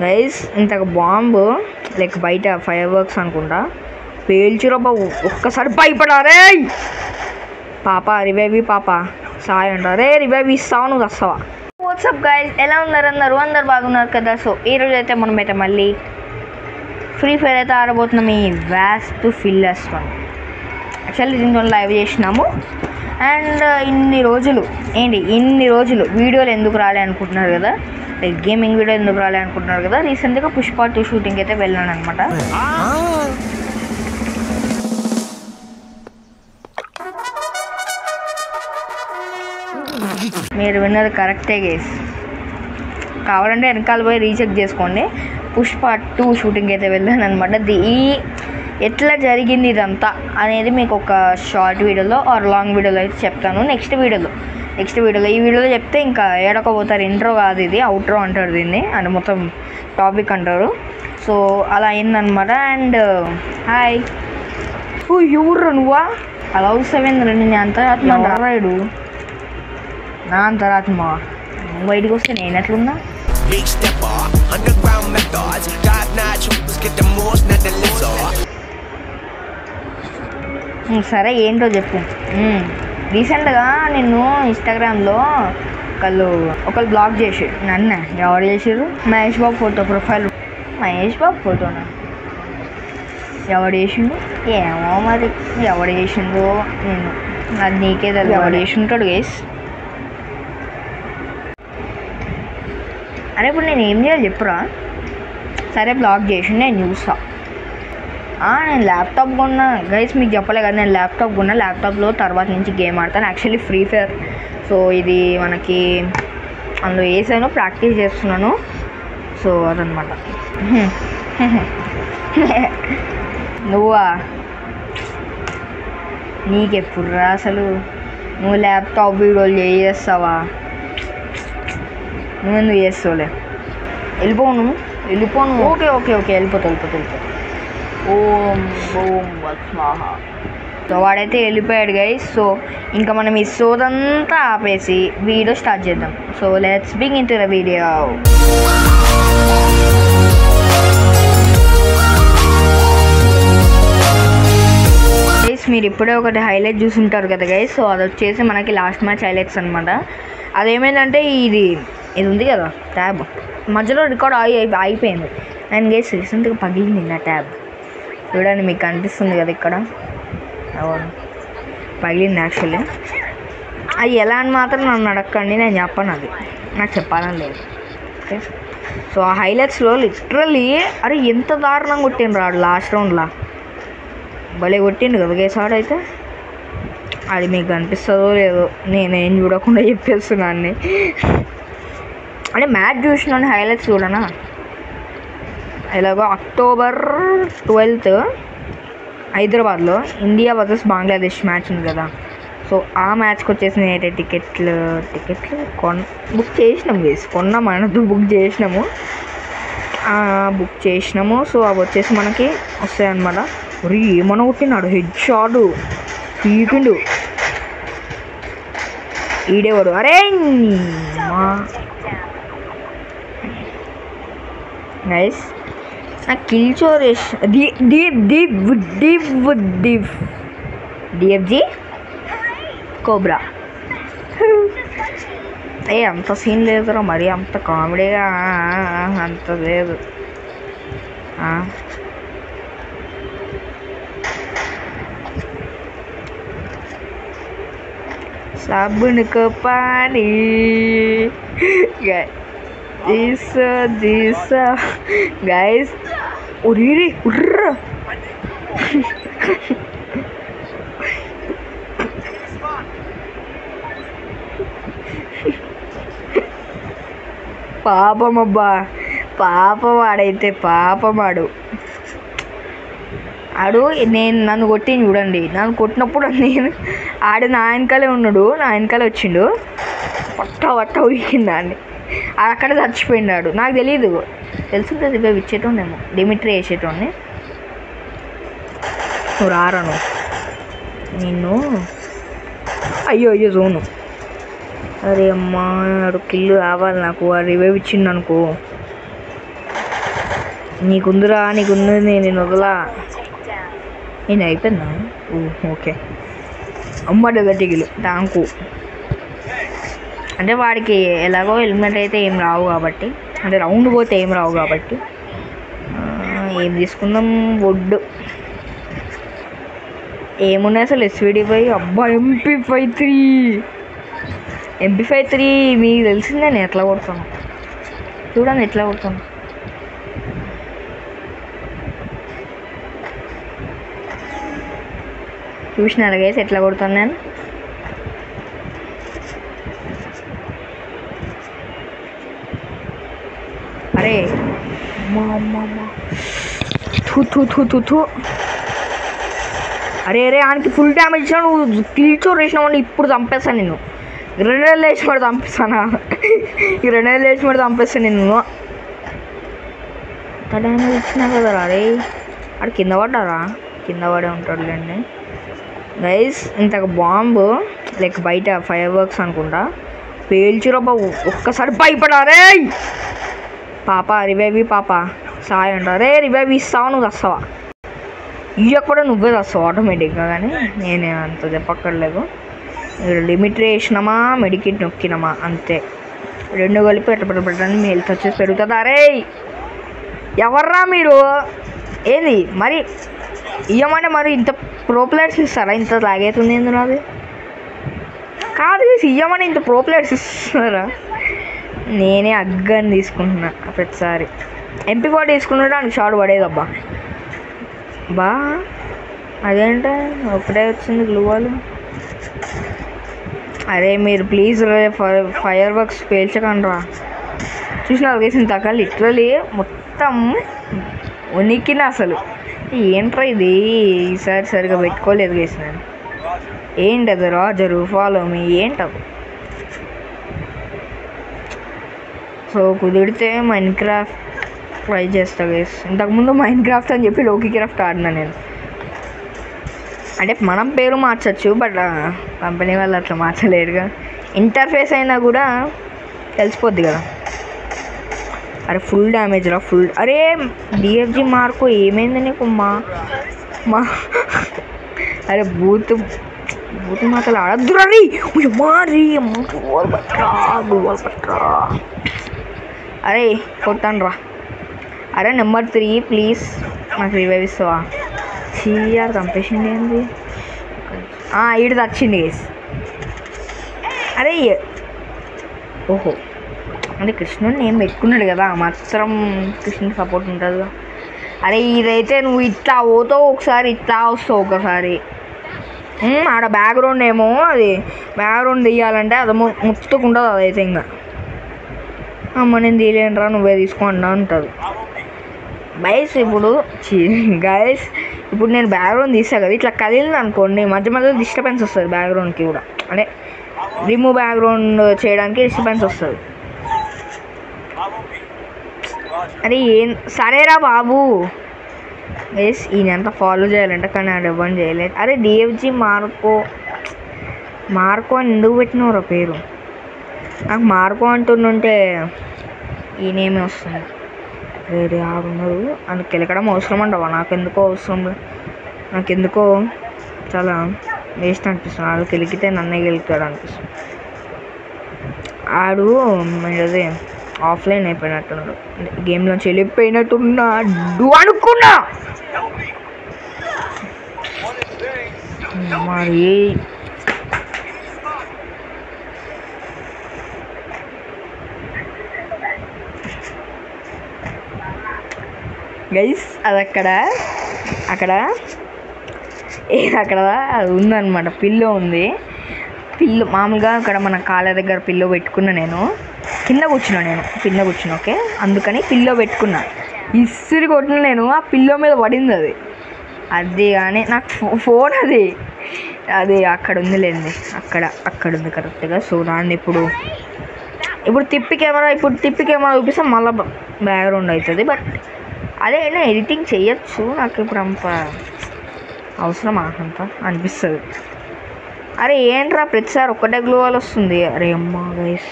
Guys ఇంతకు bomb like బయట fire works అనుకుంటా పేల్చిరా బాబు. ఒక్కసారి భయపడారే పాప రివైవ్ పాప సాయి అంటారే రివైవ్ ఇస్తావా నువ్వు వస్తావా. వాట్సాప్ గైస్ ఎలా ఉన్నారు అందరు బాగున్నారు కదా. సో ఈరోజు అయితే మనమైతే మళ్ళీ ఫ్రీ ఫైర్ అయితే ఆడబోతున్నాం. ఈ వ్యాస్ట్ ఫిల్లర్స్ వన్ యాక్చువల్లీ దీంట్లో లైవ్ చేసినాము. అండ్ ఇన్ని రోజులు వీడియోలు ఎందుకు రాలే అనుకుంటున్నారు కదా, లైక్ గేమింగ్ వీడియో ఎందుకు రాలే అనుకుంటున్నారు కదా. రీసెంట్గా పుష్ప 2 షూటింగ్ అయితే వెళ్ళాను అనమాట. మీరు విన్నది కరెక్టే గేస్. కావాలంటే వెనకాల పోయి రీచెక్ చేసుకోండి. పుష్ప 2 షూటింగ్ అయితే వెళ్ళాను అనమాట. ఎట్లా జరిగింది ఇదంతా అనేది మీకు ఒక షార్ట్ వీడియోలో ఆర్ లాంగ్ వీడియోలో అయితే చెప్తాను నెక్స్ట్ వీడియోలో. ఈ వీడియోలో చెప్తే ఇంకా ఏడకపోతారు. ఇంట్రో కాదు ఇది, అవుట్రో అంటారు దీన్ని, అంటే మొత్తం టాపిక్ అంటారు. సో అలా అయిందనమాట. అండ్ హాయ్ ఎవరు నువ్వా అలా వస్తావేంద్ర నేను అంతరాత్మ రారాయుడు నా అంతరాత్మ బయటకు వస్తే నేను ఎట్లున్నా. సరే ఏంటో చెప్పు. రీసెంట్గా నిన్ను ఇన్స్టాగ్రామ్లో ఒకళ్ళు బ్లాక్ చేసి నన్ను ఎవరు చేసారు? మహేష్ బాబు ప్రొఫైల్ మహేష్ బాబు ఫోటోనా ఎవడు చేసిండు? ఏమో మరి ఎవడు చేసిండో నేను అది నీకే తెలియదు ఎవడు చేసింటాడు గేస్. అరే ఇప్పుడు నేను ఏం చేయాలి చెప్పురా. సరే బ్లాక్ చేసి నేను చూస్తా. నేను ల్యాప్టాప్ కొన్నా గైస్, మీకు చెప్పలే కదా నేను ల్యాప్టాప్ కొన్నా. ల్యాప్టాప్లో తర్వాత నుంచి గేమ్ ఆడతాను యాక్చువల్లీ ఫ్రీ ఫైర్. సో ఇది మనకి అందులో వేసాను, ప్రాక్టీస్ చేస్తున్నాను. సో అదనమాట. నువ్వా నీకెప్పుడురా అసలు నువ్వు ల్యాప్టాప్ వీడియోలు చేస్తావా? నువ్వెందుకు చేస్తావులే, వెళ్ళిపోను. ఓకే వెళ్ళిపోతా. ఓం స్వాహ. సో వాడైతే వెళ్ళిపోయాడు గైస్. సో ఇంకా మనం ఈ సోదంతా ఆపేసి వీడియో స్టార్ట్ చేద్దాం. So let's begin to the video. Guys మీరు ఇప్పుడే ఒకటి హైలైట్ చూసుంటారు కదా గైస్. సో అది వచ్చేసి మనకి లాస్ట్ మ్యాచ్ హైలైట్స్ అనమాట. అదేమైందంటే ఇది ఉంది కదా ట్యాబ్, మధ్యలో రికార్డ్ అయిపోయింది. అండ్ గైస్ రీసెంట్గా పగిలింది నా ట్యాబ్. చూడండి మీకు కనిపిస్తుంది కదా ఇక్కడ పగిలింది. యాక్చువల్లీ అది ఎలా అని మాత్రం నన్ను అడగండి, నేను చెప్పను. అది నాకు చెప్పాలని లేదు. ఓకే సో ఆ హైలైట్స్లో లిటరల్లీ అరే ఎంత దారుణంగా కొట్టిండు రాడు లాస్ట్ రౌండ్లా. భలే కొట్టిండు కదా గేస్ ఆడైతే. అది మీకు కనిపిస్తుందో లేదో నేనేం చూడకుండా చెప్పేస్తున్నాను. అంటే మ్యాచ్ చూసినాను, హైలైట్స్ చూడనా. ఎలాగో October 12th హైదరాబాద్లో ఇండియా వర్సెస్ బంగ్లాదేశ్ మ్యాచ్ ఉంది కదా. సో ఆ మ్యాచ్కి వచ్చేసి నేనైతే టికెట్లు బుక్ చేసినాము వేసి కొన్నాము అనదు బుక్ చేసినాము. సో అవి వచ్చేసి మనకి వస్తాయన్నమాట. మరి ఏమన్నా కొట్టినాడు హెడ్ షాట్ పీకిండు ఈడేవాడు. అరే నైస్ నాకు కిల్ చోరేష్ డిఎఫ్జీ కోబ్రా. అంత సీన్ లేదురా మరి, అంత కామెడీగా అంత లేదు. साबुन को पानी दिसा गाइस. उरी उर्र పాపమబ్బా పాపవాడైతే పాపమాడు ఆడు. నన్ను కొట్టింది చూడండి, నన్ను కొట్టినప్పుడు నేను నా వెనకాలే ఉన్నాడు, నా వెనకాలే వచ్చిండు పట్ట ఊహిందాన్ని. అక్కడ చచ్చిపోయినాడు. నాకు తెలీదు, తెలుసుంటుంది ఇవి ఇచ్చేటోనేమో డిమిట్రీ వేసేటోని. నువ్వు రాను నిన్ను అయ్యో జోను. అరే అమ్మా ఆడు కిల్లు కావాలి నాకు. ఆ రివైవ్ ఇచ్చిండు అనుకో నీకుందిరా నీకుంది నేను వదలా. నేను అయిపోయిందా? ఓకే. అమ్మ డెజర్టిగిలు థ్యాంకు. అంటే వాడికి ఎలాగో హెల్మెట్ అయితే ఏం రావు కాబట్టి, అంటే రౌండ్ పోతే ఏం రావు కాబట్టి ఏం తీసుకుందాం? వడ్డు ఏమున్నాయి అసలు? SVD5 అబ్బా, MP53 మీకు తెలిసిందే నేను ఎట్లా కొడతాను. చూడండి ఎట్లా కొడతాను. చూసినారు గైస్ ఎట్లా కొడతాను నేను. అరే థూ. అరే ఆయనకి ఫుల్ డ్యామేజ్ ఇచ్చినా నువ్వు కిల్చోర్ వేసినావు. ఇప్పుడు చంపేస్తాను నేను. 2 నెలలు వేసి మరి చంపిస్తానా? ఈ 2 నెలలు వేసి మరి చంపేస్తాను నేను. అంత డ్యామేజ్ ఇచ్చినా కదా. అరే అక్కడ కింద పడ్డారా? కింద పడే ఉంటాడులేండి గైస్. ఇంతకు బాంబు లైక్ బయట ఫైర్ వర్క్స్ అనుకుంటా పేల్చిరబ్బా. ఒక్కసారి భయపడారే పాప. రివైవ్ పాప సాయం అంటారే. రివైవ్ ఇస్తావా? నువ్వు వస్తావా? ఇవ్వకపోతే నువ్వే వస్తావు ఆటోమేటిక్గా. కానీ నేనే అంత చెప్పక్కర్లేదు. లిమిట్ వేసినామా మెడికిట్ నొక్కినామా అంతే. 2 కలిపి పెట్టడానికి మీ హెల్త్ వచ్చేసి పెరుగుతుంది. అరే ఎవర్రా మీరు? ఏది మరి ఇవ్వమంటే మరి ఇంత ప్రో ప్లేయర్స్ ఇస్తారా? ఇంత లాగైతుంది ఏంది నాది? కాదు ఇవ్వమని ఇంత ప్రో ప్లేయర్స్ ఇస్తారా? నేనే అగ్గని తీసుకుంటున్నా ప్రతిసారి. MP40 తీసుకుంటుంటే నాకు షార్ట్ పడేదబ్బా. బా అదేంటే ఒకటే వచ్చింది గ్లూవాలు. అరే మీరు ప్లీజ్ ఫైర్ వర్క్స్ పేల్చకండి రా. చూసిన వేసిన తగ్గ లిటరలీ మొత్తం ఉనికిన అసలు. ఏంట్రా ఇది? ఈసారి సరిగా పెట్టుకోలేదు వేసి నేను. ఏంటది రాజరు ఫాలో మీ ఏంటది? సో కుదిరితే మైన్క్రాఫ్ట్ ట్రై చేస్తా గైస్. ఇంతకుముందు మైన్క్రాఫ్ట్ అని చెప్పి లోకీ క్రాఫ్ట్ ఆడినా నేను. అంటే మనం పేరు మార్చచ్చు, బట్ కంపెనీ వాళ్ళు అట్లా మార్చలేరుగా. ఇంటర్ఫేస్ అయినా కూడా తెలిసిపోద్ది కదా. అరే ఫుల్ డ్యామేజ్ రా ఫుల్. అరే DFG మార్కు ఏమైంది నీకు? మా అరే బూత్ మాటలు ఆడద్దు రీ. అరే కొట్టాను రా. అరే నెంబర్ 3 ప్లీజ్ నాకు రివైవ్ ఇస్తావా? చీయార్ చంపేసింది ఏంది? ఈడు వచ్చింది గేస్. అరే ఓహో అంటే కృష్ణుడిని ఏం పెట్టుకున్నాడు కదా, మాత్రం కృష్ణుడికి సపోర్ట్ ఉంటుందిగా. అరే ఇదైతే నువ్వు ఇట్లా పోతావు ఒకసారి, ఇట్లా వస్తావు ఒకసారి. ఆడ బ్యాక్గ్రౌండ్ ఏమో అది బ్యాక్గ్రౌండ్ తీయాలంటే అది ముత్తుకుంటుంది. అదైతే ఇంకా అమ్మ నేను తీయలేనురా నువ్వే తీసుకోండి అంటుంది గైస్. ఇప్పుడు నేను బ్యాక్గ్రౌండ్ తీసా కదా, ఇట్లా కదిలింది అనుకోండి మధ్య మధ్యలో డిస్టర్బెన్స్ వస్తుంది బ్యాక్గ్రౌండ్కి కూడా. అంటే రిమూవ్ బ్యాక్గ్రౌండ్ చేయడానికి డిస్టర్బెన్స్ వస్తుంది. అరే సరేరా బాబు గైస్. ఈయనంతా ఫాలో చేయాలంట కానీ ఆడ ఇవ్వని చేయలేదు. అరే DFG మార్కో అని ఎందుకు పెట్టినవరా పేరు? నాకు మార్కో అంటుంటే ఈయనేమి వస్తుంది. వేరే ఆడున్నారు అని కెలకడం అవసరం అంటావా? నాకెందుకో చాలా వేస్ట్ అనిపిస్తుంది. వాళ్ళు కెలికితే నన్నే గెలుతాడు అనిపిస్తుంది. ఆడు అదే ఆఫ్లైన్ అయిపోయినట్టున్నాడు, గేమ్లోంచి వెళ్ళిపోయినట్టున్నాడు అనుకున్నా. మరి గైస్ అది అక్కడ అది ఉందన్నమాట. పిల్లో ఉంది. పిల్లు మామూలుగా అక్కడ మన కాళ్ళ దగ్గర పిల్లో పెట్టుకున్నా. నేను కింద కూర్చున్నా ఓకే. అందుకని పిల్లో పెట్టుకున్నా. ఇసురి కొట్టిన నేను ఆ పిల్లో మీద పడింది అది కానీ నాకు ఫోన్ అది అక్కడ ఉందిలేండి. అక్కడ ఉంది కరెక్ట్గా. సో దాన్ని ఇప్పుడు తిప్పి కెమెరా చూపిస్తే మళ్ళీ బ్యాక్గ్రౌండ్ అవుతుంది. బట్ అదే ఎడిటింగ్ చేయొచ్చు. నాకు ఇప్పుడు అంత అవసరమా అంత అనిపిస్తుంది. అరే ఏంట్రా ప్రతిసారి ఒక్కటే గ్లోవాల్ వస్తుంది? అరే అమ్మా గైస్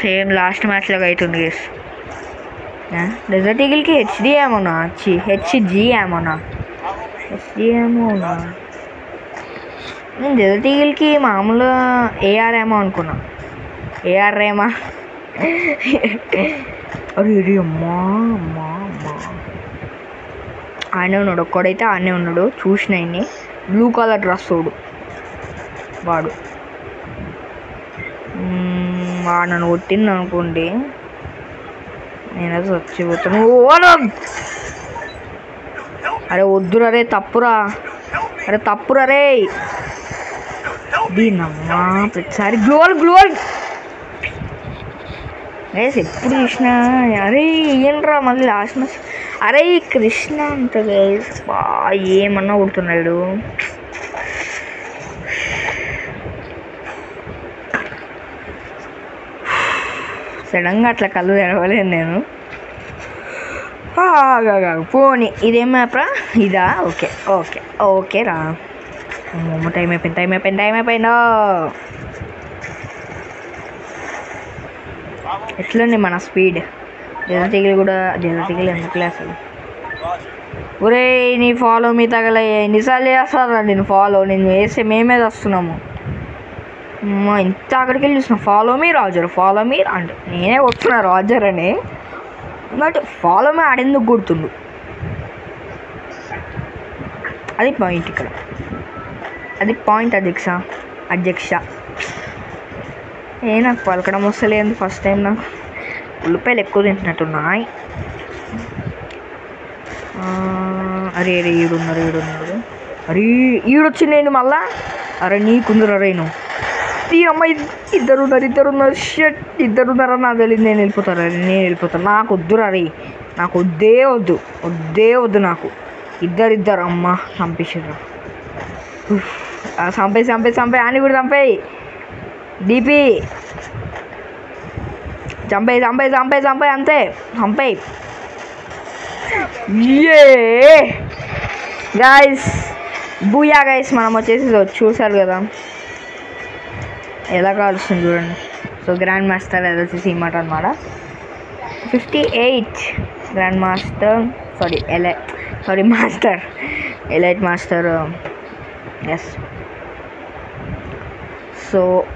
సేమ్ లాస్ట్ మ్యాచ్లాగా అవుతుంది గైస్. డెజర్ట్ ఈగిల్కి హెచ్డి ఏమోనా హెచ్జి ఏమోనా హెచ్డి ఏమోనా నేను డెజర్ట్ ఈగిల్కి మామూలు ఏఆర్ ఏమో అనుకున్నా ఏఆర్ రేమా అరే అమ్మా అమ్మా అమ్మా ఆయనే ఉన్నాడు ఒక్కడైతే ఆయనే ఉన్నాడు చూసిన ఆయన్ని బ్లూ కలర్ డ్రెస్ వాడు నన్ను కొట్టింది అనుకోండి నేనైతే చచ్చిపోతాను అరే వద్దురా రే తప్పురా రే దీనమ్మా ప్రతిసారి గ్లోవల్ గైస్ ఎప్పుడు చూసినా అరే ఏంట్రా మళ్ళీ లాస్ట్ మ్యాచ్ అరే కృష్ణ అంట గైస్ ఏమన్నా కొడుతున్నాడు సడన్గా అట్లా కళ్ళు తెరవలేను నేను పోనీ ఇదేం మ్యాప్రా ఇదా ఓకే రా టైం అయిపోయిందా ఎట్లుంది మన స్పీడ్ జలటిగిల్ ఎందుకులే అసలు ఒరే నీ ఫాలో మీ తగల ఎన్నిసార్లు చేస్తారా నేను ఫాలో నేను వేస్తే మేమే వస్తున్నాము ఇంత అక్కడికి వెళ్ళి చూసిన ఫాలో మీ అంటే నేనే వస్తున్నా రాజర్ అని బట్ ఫాలో మీ ఆడేందుకు గుర్తుండు అది పాయింట్ ఇక్కడ అది పాయింట్ అధ్యక్ష నాకు పలకడం వస్తలేదు ఫస్ట్ టైం నాకు ఉల్లిపాయలు ఎక్కువ తింటున్నట్టున్నాయి అరే ఈడున్నారు అరే ఈడొచ్చింది నేను మళ్ళా అరే నీకుందరు అరే నువ్వు అమ్మాయి ఇద్దరున్నారు షట్ ఇద్దరున్నారా నాకు తెలియదు నేను వెళ్ళిపోతాను నాకు వద్దురా రే నాకు వద్దే వద్దు నాకు ఇద్దరు అమ్మ చంపేసారు చంపేయి అని కూడా చంపేయి డీపీ చంపేయి అంతే చంపేయి గాయస్ బూయా గాయస్ మనం వచ్చేసి చూసారు కదా ఎలా కాలుస్తుంది చూడండి సో గ్రాండ్ మాస్టర్ అది వచ్చేసి మాట అనమాట 58 grand master master elite masters so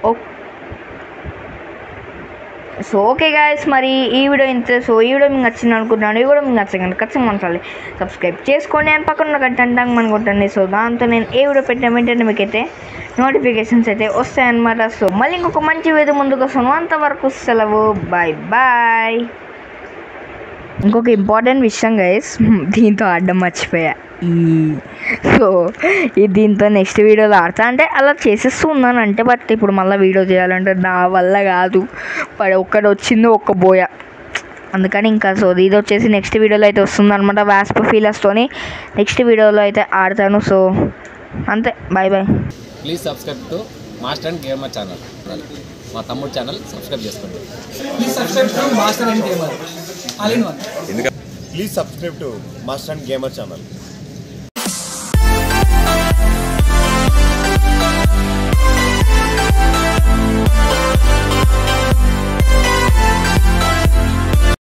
okay guys మరి ఈ వీడియో ఇంతే సో ఈ వీడియో మీకు నచ్చింది అనుకుంటున్నాను ఈ వీడియో మీకు నచ్చకండి ఖచ్చితంగా మనసాలి సబ్స్క్రైబ్ చేసుకోండి అని పక్కన ఉన్న గంట మనం కొట్టండి సో దాంతో నేను ఏ వీడియో పెట్టిన వెంటనే మీకైతే నోటిఫికేషన్స్ అయితే వస్తాయన్నమాట సో మళ్ళీ ఇంకొక మంచి వీడియో ముందుకు వస్తాను అంతవరకు సెలవు బాయ్ ఇంకొక ఇంపార్టెంట్ విషయం గైస్ దీంతో ఆడడం మర్చిపోయా సో దీంతో నెక్స్ట్ వీడియోలో ఆడతా అంటే అలా చేసేస్తూ ఉన్నాను అంటే బట్ ఇప్పుడు మళ్ళీ వీడియో చేయాలంటే నా వల్ల కాదు ఒక్కటి వచ్చింది ఒక్క బోయ అందుకని ఇంకా సో ఇది వచ్చేసి నెక్స్ట్ వీడియోలో అయితే వస్తుంది అనమాట వాస్ప్ ఫీలర్స్తోని నెక్స్ట్ వీడియోలో అయితే ఆడతాను సో అంతే bye please subscribe to master and gamer channel మా తమ్ముడు ఛానల్ సబ్స్క్రైబ్ చేసుకోండి please subscribe to master and gamer all in one please subscribe to master and gamer channel